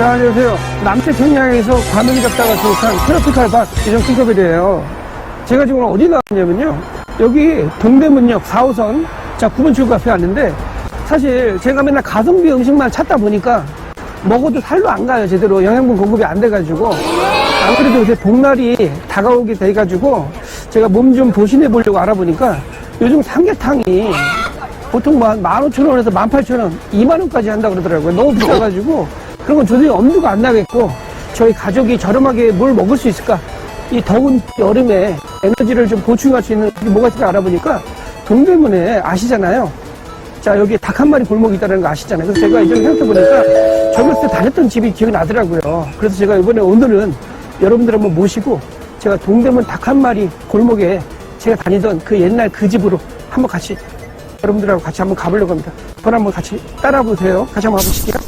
자, 안녕하세요. 남태평양에서 과메기 잡다가 도착한 트로피칼 박 이정 킹커벨이에요. 제가 지금 어디 나왔냐면요. 여기 동대문역 4호선 자 9번 출구 앞에 왔는데 사실 제가 맨날 가성비 음식만 찾다 보니까 먹어도 살로 안 가요. 제대로 영양분 공급이 안 돼가지고 안 그래도 요새 복날이 다가오게 돼가지고 제가 몸 좀 보신해 보려고 알아보니까 요즘 삼계탕이 보통 뭐 한 15,000원에서 18,000원, 2만원까지 한다고 그러더라고요. 너무 비싸가지고 그런 건 도저히 엄두가 안 나겠고 저희 가족이 저렴하게 뭘 먹을 수 있을까? 이 더운 여름에 에너지를 좀 보충할 수 있는 게 뭐가 있을까 알아보니까 동대문에 아시잖아요. 자, 여기 닭 한 마리 골목이 있다는 거 아시잖아요. 그래서 제가 예전에 생각해보니까 젊었을 때 다녔던 집이 기억이 나더라고요. 그래서 제가 오늘은 여러분들 한번 모시고 제가 동대문 닭 한 마리 골목에 제가 다니던 그 옛날 그 집으로 한번 같이 여러분들하고 같이 한번 가보려고 합니다. 저랑 한번 같이 따라보세요. 같이 한번 가보실게요.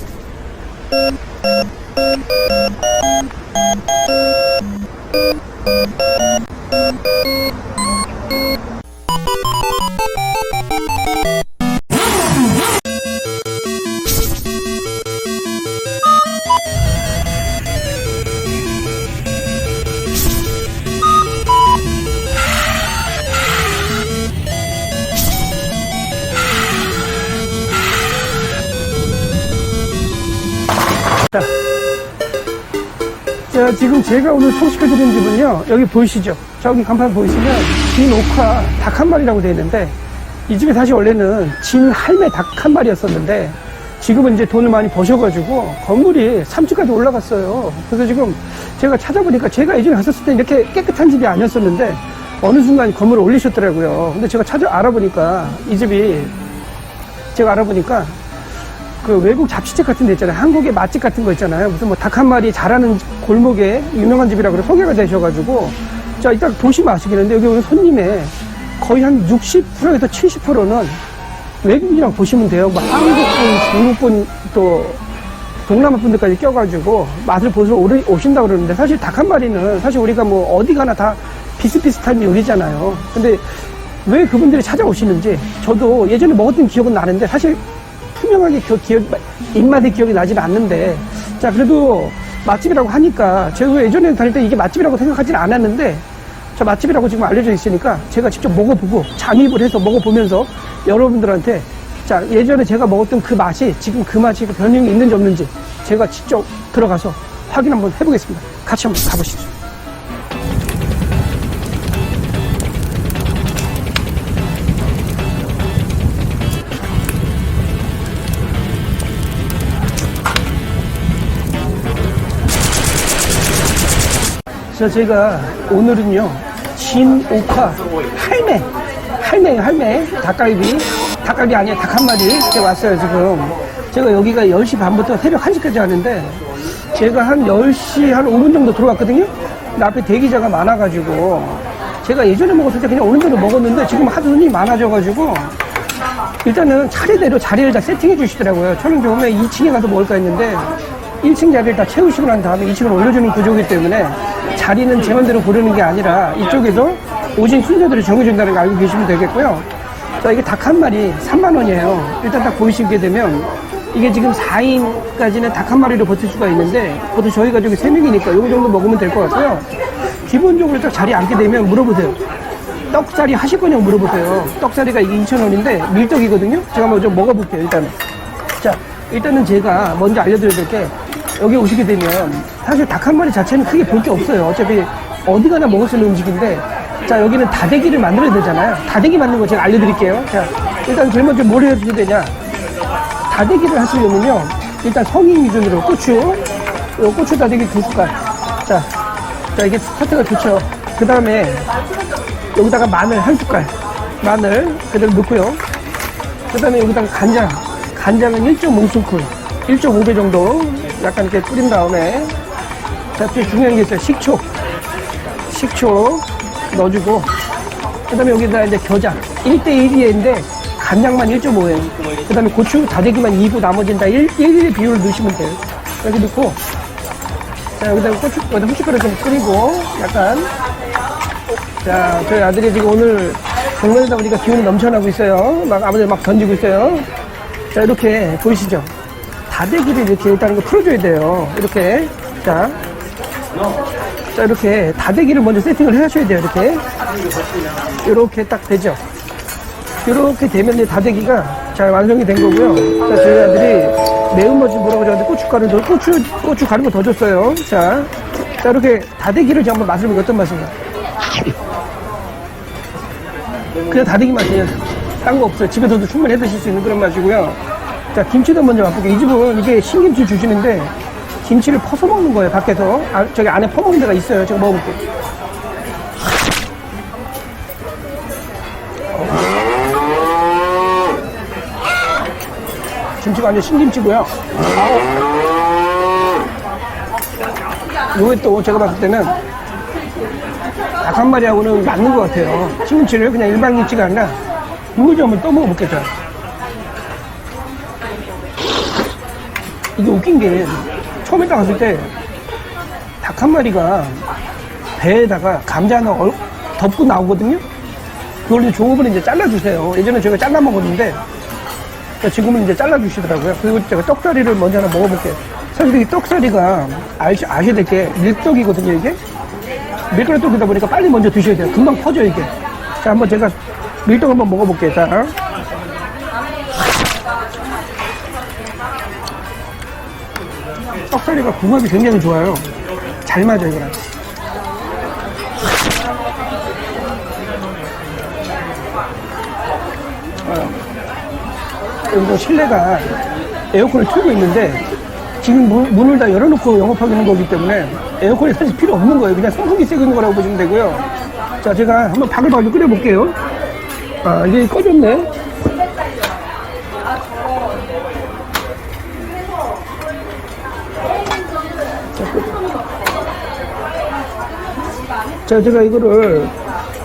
자, 지금 제가 오늘 소개시켜드리는 집은요, 여기 보이시죠? 저기 간판 보이시면 진옥화 닭 한 마리라고 되어 있는데 이 집이 사실 원래는 진할매 닭 한 마리였었는데 지금은 이제 돈을 많이 버셔가지고 건물이 3층까지 올라갔어요. 그래서 지금 제가 찾아보니까 제가 예전에 갔었을 때 이렇게 깨끗한 집이 아니었었는데 어느 순간 건물을 올리셨더라고요. 근데 제가 알아보니까 이 집이 제가 알아보니까 그 외국 잡지책 같은 데 있잖아요. 한국의 맛집 같은 거 있잖아요. 무슨 뭐 닭 한 마리 잘하는 골목에 유명한 집이라고 소개가 되셔가지고 자, 일단 보시면 아시겠는데 여기 오는 손님의 거의 한 60%에서 70%는 외국인이라고 보시면 돼요. 뭐 한국분, 중국분, 또 동남아 분들까지 껴가지고 맛을 보러 오신다고 그러는데 사실 닭 한 마리는 사실 우리가 뭐 어디 가나 다 비슷비슷한 요리잖아요. 근데 왜 그분들이 찾아오시는지 저도 예전에 먹었던 기억은 나는데 사실 투명하게 입맛의 기억이 나지는 않는데 자, 그래도 맛집이라고 하니까 제가 예전에 다닐 때 이게 맛집이라고 생각하지는 않았는데 저 맛집이라고 지금 알려져 있으니까 제가 직접 먹어보고 잠입을 해서 먹어보면서 여러분들한테 자, 예전에 제가 먹었던 그 맛이 지금 그 맛이 변형이 있는지 없는지 제가 직접 들어가서 확인 한번 해보겠습니다. 같이 한번 가보시죠. 자, 제가 오늘은요 진옥화 할매 닭갈비 아니야 닭 한 마리 제가 왔어요. 지금 제가 여기가 10시 반부터 새벽 1시까지 하는데 제가 한 10시 한 5분 정도 들어왔거든요. 근데 앞에 대기자가 많아가지고 제가 예전에 먹었을 때 그냥 오는 대로 먹었는데 지금 하도 손님이 많아져가지고 일단은 차례대로 자리를 다 세팅해 주시더라고요. 저는 처음에 2층에 가서 먹을까 했는데 1층 자리를 다 채우시고 난 다음에 2층을 올려주는 구조이기 때문에 자리는 제 맘대로 고르는 게 아니라 이쪽에서 오신 순서대로 정해준다는 거 알고 계시면 되겠고요. 자, 이게 닭 한 마리 3만원이에요. 일단 딱 보이시게 되면 이게 지금 4인까지는 닭 한 마리로 버틸 수가 있는데 보통 저희 가족이 3명이니까 요 정도 먹으면 될 것 같고요. 기본적으로 딱 자리에 앉게 되면 물어보세요. 떡자리 하실 거냐고 물어보세요. 떡자리가 이게 2,000원인데 밀떡이거든요. 제가 먼저 먹어볼게요. 일단은. 자, 일단은 제가 먼저 알려드려야 될 게 여기 오시게 되면 사실 닭 한 마리 자체는 크게 볼 게 없어요. 어차피 어디 가나 먹을 수 있는 음식인데 자, 여기는 다대기를 만들어야 되잖아요. 다대기 만드는 거 제가 알려드릴게요. 자, 일단 제일 먼저 뭘 해주셔야 되냐. 다대기를 하시려면요 일단 성인 기준으로 고추 다대기 2숟갈. 자, 이게 스타트가 좋죠. 그 다음에 여기다가 마늘 1숟갈 마늘 그대로 넣고요. 그 다음에 여기다가 간장은 1.5스푼 1.5배 정도 약간 이렇게 뿌린 다음에 자, 또 중요한 게 있어요. 식초 넣어주고 그 다음에 여기다 이제 겨자 1대1인데 간장만 1.5예요. 그 다음에 고추 다대기만 2고 나머지는 다 1:1 비율을 넣으시면 돼요. 이렇게 넣고 자, 여기다 후춧가루 좀 뿌리고 약간 자, 저희 아들이 지금 오늘 정면에다 보니까 기운이 넘쳐나고 있어요. 막 아무데나 막 던지고 있어요. 자, 이렇게 보이시죠? 다대기를 이렇게 일단 풀어줘야 돼요. 이렇게. 자, 이렇게 다대기를 먼저 세팅을 해주셔야 돼요. 이렇게 딱 되죠. 이렇게 되면 이제 다대기가 잘 완성이 된 거고요. 자, 저희 아들이 매운맛이 뭐라고 그러는데 고춧가루 더 줬어요. 자, 이렇게 다대기를 제가 한번 맛을 보면 어떤 맛인가? 그냥 다대기 맛이에요. 딴 거 없어요. 집에서도 충분히 해 드실 수 있는 그런 맛이고요. 자, 김치도 먼저 맛볼게요. 이 집은 이게 신김치 주시는데 김치를 퍼서 먹는 거예요. 밖에서. 저기 안에 퍼먹는 데가 있어요. 제가 먹어볼게요. 김치가 완전 신김치고요. 요게 또 제가 봤을 때는 닭 한 마리하고는 맞는 것 같아요. 신김치를 그냥 일반 김치가 아니라 이걸 좀 한번 또 먹어볼게요. 이게 웃긴 게 처음에 딱 갔을 때 닭 한 마리가 배에다가 감자 하나 덮고 나오거든요. 그걸 이제 종업을 이제 잘라주세요. 예전에 제가 잘라 먹었는데 지금은 이제 잘라주시더라고요. 그리고 제가 떡사리를 먼저 하나 먹어볼게요. 사실 이 떡사리가 아셔야 될 게 밀떡이거든요, 이게. 밀가루 떡이다 보니까 빨리 먼저 드셔야 돼요. 금방 퍼져, 이게. 자, 한번 제가 밀떡 한번 먹어볼게요. 자. 떡사리가 궁합이 굉장히 좋아요. 잘 맞아요, 이거랑. 여기서 실내가 에어컨을 틀고 있는데 지금 문을 다 열어놓고 영업하고 있는 거기 때문에 에어컨이 사실 필요 없는 거예요. 그냥 선풍기 쐬고 있는 거라고 보시면 되고요. 자, 제가 한번 바글바글 끓여볼게요. 아, 이게 꺼졌네. 자, 제가 이거를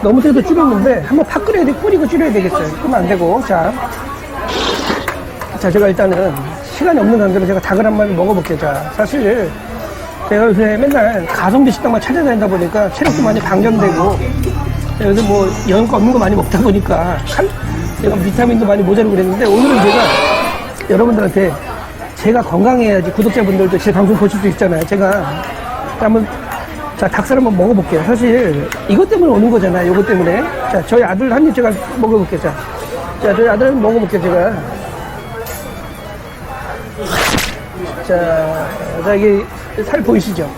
너무 세도 줄였는데 한번 팍 끓여야 돼. 끓이고 줄여야 되겠어요. 끓으면 안 되고. 자, 제가 일단은 시간이 없는 관계로 제가 닭을 한 마리 먹어볼게요. 자, 사실 제가 요새 맨날 가성비 식당만 찾아다니다 보니까 체력도 많이 방전되고 여기서 뭐 영양가 없는 거 많이 먹다 보니까 제가 비타민도 많이 모자르고 그랬는데 오늘은 제가 여러분들한테 제가 건강해야지 구독자분들도 제 방송 보실 수 있잖아요. 제가 한번 닭살 한번 먹어볼게요. 사실 이것 때문에 오는 거잖아요. 이것 때문에. 자, 저희 아들 한 입 제가 먹어볼게요. 자, 저희 아들 한번 먹어볼게요. 제가. 자, 이게 살 보이시죠?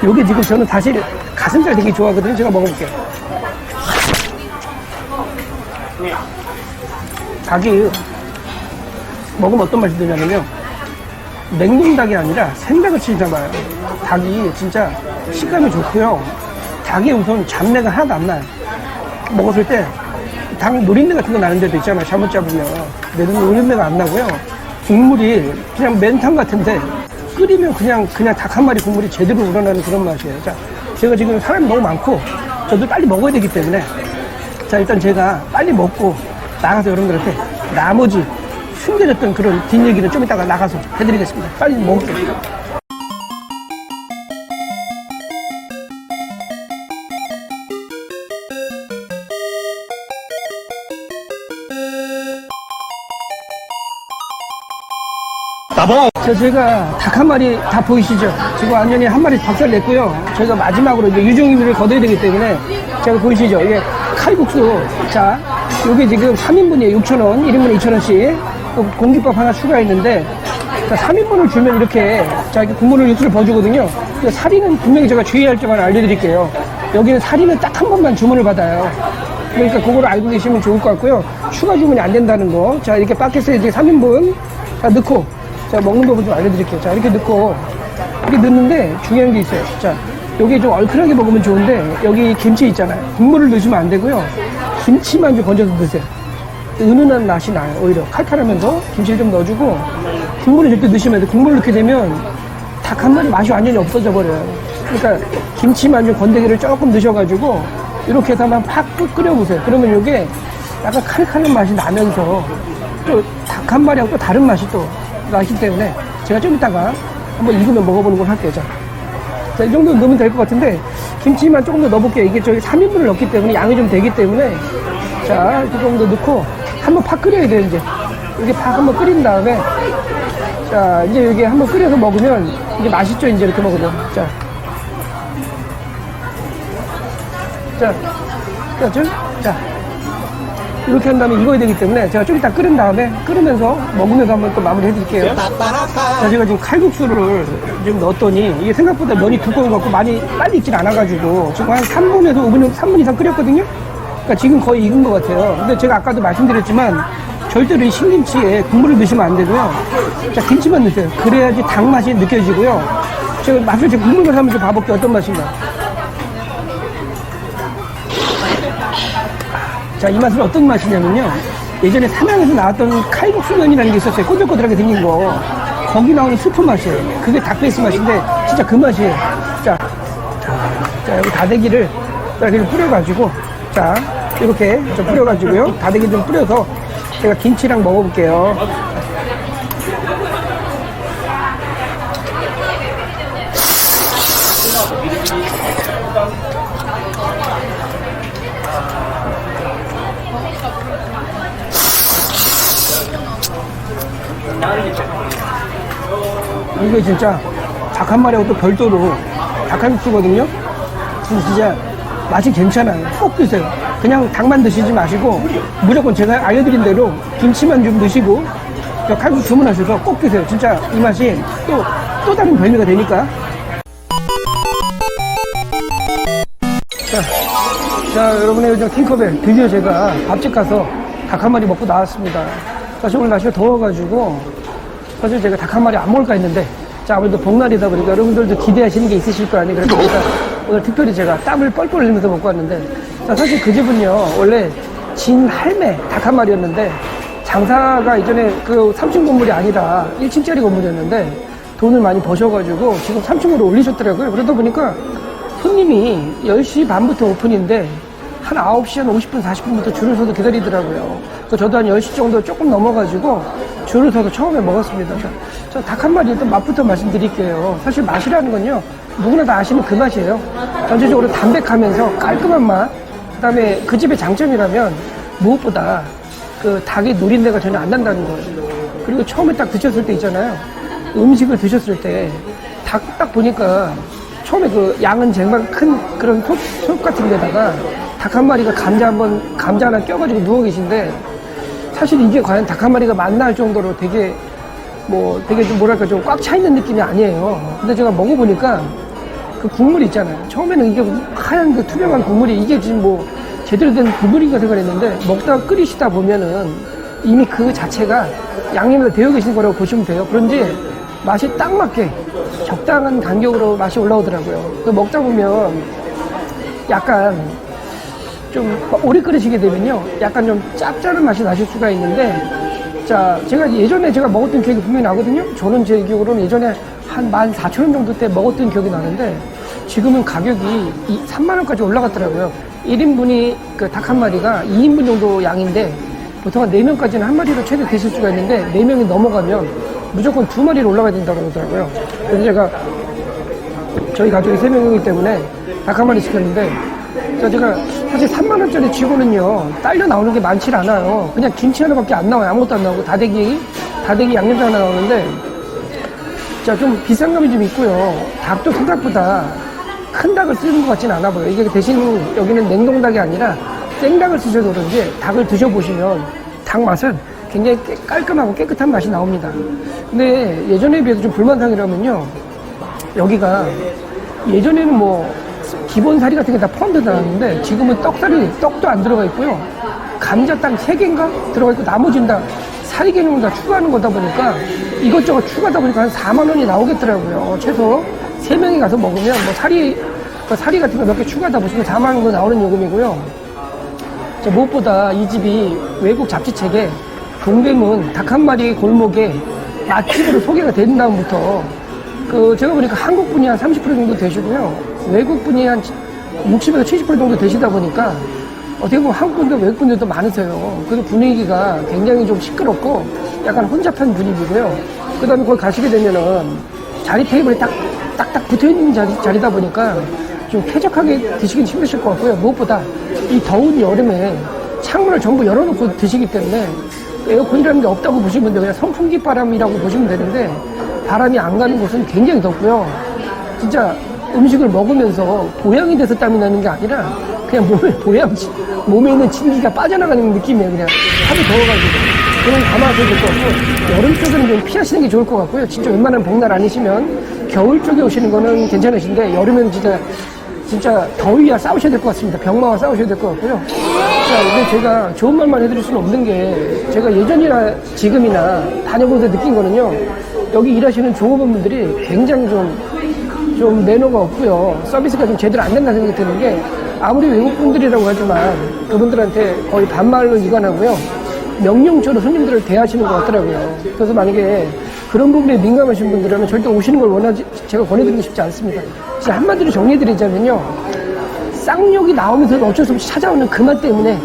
요게 지금 저는 사실 가슴살 되게 좋아하거든요. 제가 먹어볼게요. 닭이 먹으면 어떤 맛이 드냐면요. 냉동닭이 아니라 생닭을 치잖아요. 닭이 진짜 식감이 좋고요. 닭이 우선 잡내가 하나도 안 나요. 먹었을 때 닭 노린내 같은 거 나는 데도 있잖아요. 잘못 잡으면. 노린내가 안 나고요. 국물이 그냥 맨탕 같은데 끓이면 그냥 닭 한 마리 국물이 제대로 우러나는 그런 맛이에요. 자, 제가 지금 사람이 너무 많고 저도 빨리 먹어야 되기 때문에 자, 일단 제가 빨리 먹고 나가서 여러분들한테 나머지 숨겨졌던 그런 뒷얘기를 좀 이따가 나가서 해드리겠습니다. 빨리 먹을게요. 자, 제가 닭 한 마리 다 보이시죠? 지금 완전히 한 마리 박살 냈고요. 저희가 마지막으로 이제 유종의미를 거둬야 되기 때문에 제가 보이시죠? 이게 칼국수. 자, 요게 지금 3인분이에요. 6,000원, 1인분에 2,000원씩. 공깃밥 하나 추가했는데, 자, 3인분을 주면 이렇게, 자, 이렇게 국물을 육수를 버주거든요. 사리는 분명히 제가 주의할 점을 알려드릴게요. 여기는 사리는 딱 한 번만 주문을 받아요. 그러니까 그거를 알고 계시면 좋을 것 같고요. 추가 주문이 안 된다는 거. 자, 이렇게 바켓에 이제 3인분. 자, 넣고. 자, 먹는 법을 좀 알려드릴게요. 자, 이렇게 넣고, 이렇게 넣는데 중요한 게 있어요. 자, 여기 좀 얼큰하게 먹으면 좋은데, 여기 김치 있잖아요. 국물을 넣으시면 안 되고요. 김치만 좀 건져서 넣으세요. 은은한 맛이 나요. 오히려 칼칼하면서 김치를 좀 넣어주고, 국물을 절대 넣으시면 안 돼요. 국물을 넣게 되면 닭 한 마리 맛이 완전히 없어져 버려요. 그러니까 김치만 좀 건더기를 조금 넣으셔가지고, 이렇게 해서 한번 팍 끓여보세요. 그러면 이게 약간 칼칼한 맛이 나면서, 또 닭 한 마리하고 또 다른 맛이 또 나기 때문에 제가 좀 이따가 한번 익으면 먹어보는 걸 할게요. 자, 이 정도 넣으면 될 것 같은데 김치만 조금 더 넣어볼게요. 이게 저기 3인분을 넣기 때문에 양이 좀 되기 때문에 자, 이렇게 조금 더 넣고 한번 팍 끓여야 돼요. 이제 이렇게 팍 한번 끓인 다음에 자, 이제 여기 한번 끓여서 먹으면 이제 맛있죠, 이제 이렇게 먹으면. 자. 자, 자. 이렇게 한 다음에 익어야 되기 때문에 제가 좀 이따 끓인 다음에 끓으면서 먹으면서 한번 또 마무리 해드릴게요. 자, 제가 지금 칼국수를 지금 넣었더니 이게 생각보다 면이 두꺼워갖고 많이 빨리 익진 않아가지고 지금 한 3분에서 3분 이상 끓였거든요. 그러니까 지금 거의 익은 것 같아요. 근데 제가 아까도 말씀드렸지만 절대로 이 신김치에 국물을 넣으시면 안 되고요. 자, 김치만 넣으세요. 그래야지 닭 맛이 느껴지고요. 제가 맛을 제 국물만 한번 좀 봐볼게요. 어떤 맛인가. 자, 이 맛은 어떤 맛이냐면요. 예전에 삼양에서 나왔던 칼국수면이라는 게 있었어요. 꼬들꼬들하게 생긴 거. 거기 나오는 수프 맛이에요. 그게 닭베이스 맛인데 진짜 그 맛이에요. 자, 여기 다대기를 이렇게 뿌려가지고, 자, 이렇게 좀 뿌려가지고요. 다대기 좀 뿌려서 제가 김치랑 먹어볼게요. 이게 진짜 닭 한 마리하고 또 별도로 닭칼국수거든요. 근데 진짜 맛이 괜찮아요. 꼭 드세요. 그냥 닭만 드시지 마시고 무조건 제가 알려드린 대로 김치만 좀 드시고 칼국수 주문하셔서 꼭 드세요. 진짜 이 맛이 또 다른 별미가 되니까. 자, 여러분의 요즘 팅커벨 드디어 제가 밥집 가서 닭 한 마리 먹고 나왔습니다. 사실 오늘 날씨가 더워가지고 사실 제가 닭 한 마리 안 먹을까 했는데, 자, 아무래도 복날이다 보니까 여러분들도 기대하시는 게 있으실 거 아니에요. 그래서 제가 오늘 특별히 제가 땀을 뻘뻘 흘리면서 먹고 왔는데, 자, 사실 그 집은요, 원래 진 할매 닭 한 마리였는데, 장사가 이전에 그 3층 건물이 아니라 1층짜리 건물이었는데, 돈을 많이 버셔가지고 지금 3층으로 올리셨더라고요. 그러다 보니까 손님이 10시 반부터 오픈인데, 한 9시 한 50분, 40분부터 줄을 서서 기다리더라고요. 그래서 저도 한 10시 정도 조금 넘어가지고 줄을 서서 처음에 먹었습니다. 저 닭 한 마리 또 맛부터 말씀드릴게요. 사실 맛이라는 건요, 누구나 다 아시는 그 맛이에요. 전체적으로 담백하면서 깔끔한 맛. 그 다음에 그 집의 장점이라면 무엇보다 그 닭의 누린내가 전혀 안 난다는 거예요. 그리고 처음에 딱 드셨을 때 있잖아요. 음식을 드셨을 때 닭 딱 보니까 처음에 그 양은 정말 큰 그런 솥 같은 데다가 닭 한 마리가 감자 하나 껴가지고 누워 계신데, 사실 이게 과연 닭 한 마리가 맞나 할 정도로 되게 좀 뭐랄까 좀 꽉 차 있는 느낌이 아니에요. 근데 제가 먹어보니까 그 국물이 있잖아요. 처음에는 이게 하얀 그 투명한 국물이 이게 지금 뭐 제대로 된 국물인가 생각했는데, 먹다가 끓이시다 보면은 이미 그 자체가 양념에다 되어 계신 거라고 보시면 돼요. 그런지 맛이 딱 맞게 적당한 간격으로 맛이 올라오더라고요. 먹다 보면 약간 좀 오래 끓이시게 되면요, 약간 좀 짭짤한 맛이 나실 수가 있는데, 자, 제가 예전에 제가 먹었던 기억이 분명히 나거든요. 저는 제 기억으로는 예전에 한 14,000원 정도 때 먹었던 기억이 나는데, 지금은 가격이 3만원까지 올라갔더라고요. 1인분이 그 닭 한 마리가 2인분 정도 양인데, 보통 한 4명까지는 한 마리로 최대 드실 수가 있는데, 4명이 넘어가면 무조건 2마리로 올라가야 된다고 그러더라고요. 그래서 제가 저희 가족이 3명이기 때문에 닭 한 마리 시켰는데, 제가 사실 3만원짜리 치고는요, 딸려 나오는 게 많지 않아요. 그냥 김치 하나밖에 안 나와요. 아무것도 안 나오고 다대기 양념장 하나 나오는데, 자, 좀 비싼 감이 좀 있고요. 닭도 생각보다 큰 닭을 쓰는 것 같지는 않아 보여요. 이게 대신 여기는 냉동닭이 아니라 생닭을 쓰셔서 그런지 닭을 드셔보시면 닭 맛은 굉장히 깔끔하고 깨끗한 맛이 나옵니다. 근데 예전에 비해서 좀 불만사항이라면요, 여기가 예전에는 뭐 기본 사리 같은 게 다 포함되어 나왔는데, 지금은 떡도 안 들어가 있고요. 감자 딱 3개인가 들어가 있고, 나머지는 다 사리 개념을 다 추가하는 거다 보니까, 이것저것 추가하다 보니까 한 4만원이 나오겠더라고요. 최소 3명이 가서 먹으면 뭐 사리 같은 거 몇 개 추가하다 보시면 4만원 정도 나오는 요금이고요. 자, 무엇보다 이 집이 외국 잡지책에 동대문 닭 한 마리 골목에 맛집으로 소개가 된 다음부터, 제가 보니까 한국 분이 한 30% 정도 되시고요. 외국 분이 한 60에서 70% 정도 되시다 보니까, 어떻게 보면 한국 분들, 외국 분들도 많으세요. 그리고 분위기가 굉장히 좀 시끄럽고, 약간 혼잡한 분위기고요. 그 다음에 거기 가시게 되면은, 자리 테이블이 딱딱 붙어 있는 자리다 보니까, 좀 쾌적하게 드시긴 힘드실 것 같고요. 무엇보다 이 더운 여름에 창문을 전부 열어놓고 드시기 때문에, 에어컨이라는 게 없다고 보시면 돼요. 그냥 선풍기 바람이라고 보시면 되는데 바람이 안 가는 곳은 굉장히 덥고요. 진짜 음식을 먹으면서 보양이 돼서 땀이 나는 게 아니라 그냥 몸에 있는 진기가 빠져나가는 느낌이에요. 그냥 하도 더워가지고. 그런 감아하셔도 될 것 같고, 여름 쪽에는 좀 피하시는 게 좋을 것 같고요. 진짜 웬만한 복날 아니시면 겨울 쪽에 오시는 거는 괜찮으신데 여름에는 진짜 더위와 싸우셔야 될 것 같습니다. 병마와 싸우셔야 될 것 같고요. 자, 근데 제가 좋은 말만 해드릴 수는 없는 게 제가 예전이나 지금이나 다녀보면서 느낀 거는요. 여기 일하시는 종업원분들이 굉장히 좀 매너가 없고요. 서비스가 좀 제대로 안 된다는 생각이 드는 게 아무리 외국분들이라고 하지만 그분들한테 거의 반말로 일관하고요. 명령처럼 손님들을 대하시는 것 같더라고요. 그래서 만약에 그런 부분에 민감하신 분들은 절대 오시는 걸 제가 권해드리고 싶지 않습니다. 진짜 한마디로 정리해드리자면요. 쌍욕이 나오면서도 어쩔 수 없이 찾아오는 그 맛 때문에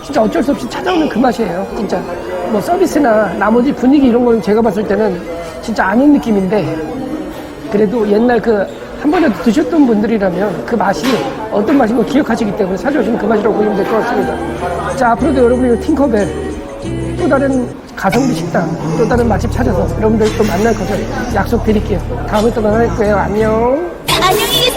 진짜 어쩔 수 없이 찾아오는 그 맛이에요. 진짜 뭐 서비스나 나머지 분위기 이런 거는 제가 봤을 때는 진짜 아닌 느낌인데 그래도 옛날 한 번이라도 드셨던 분들이라면 그 맛이 어떤 맛인 걸 기억하시기 때문에 찾아오시는 그 맛이라고 보시면 될 것 같습니다. 자, 앞으로도 여러분이 팅커벨 또 다른 가성비 식당, 또 다른 맛집 찾아서 여러분들 또 만날 것을 약속드릴게요. 다음에 또 만날 거예요. 안녕. 안녕히 계세요.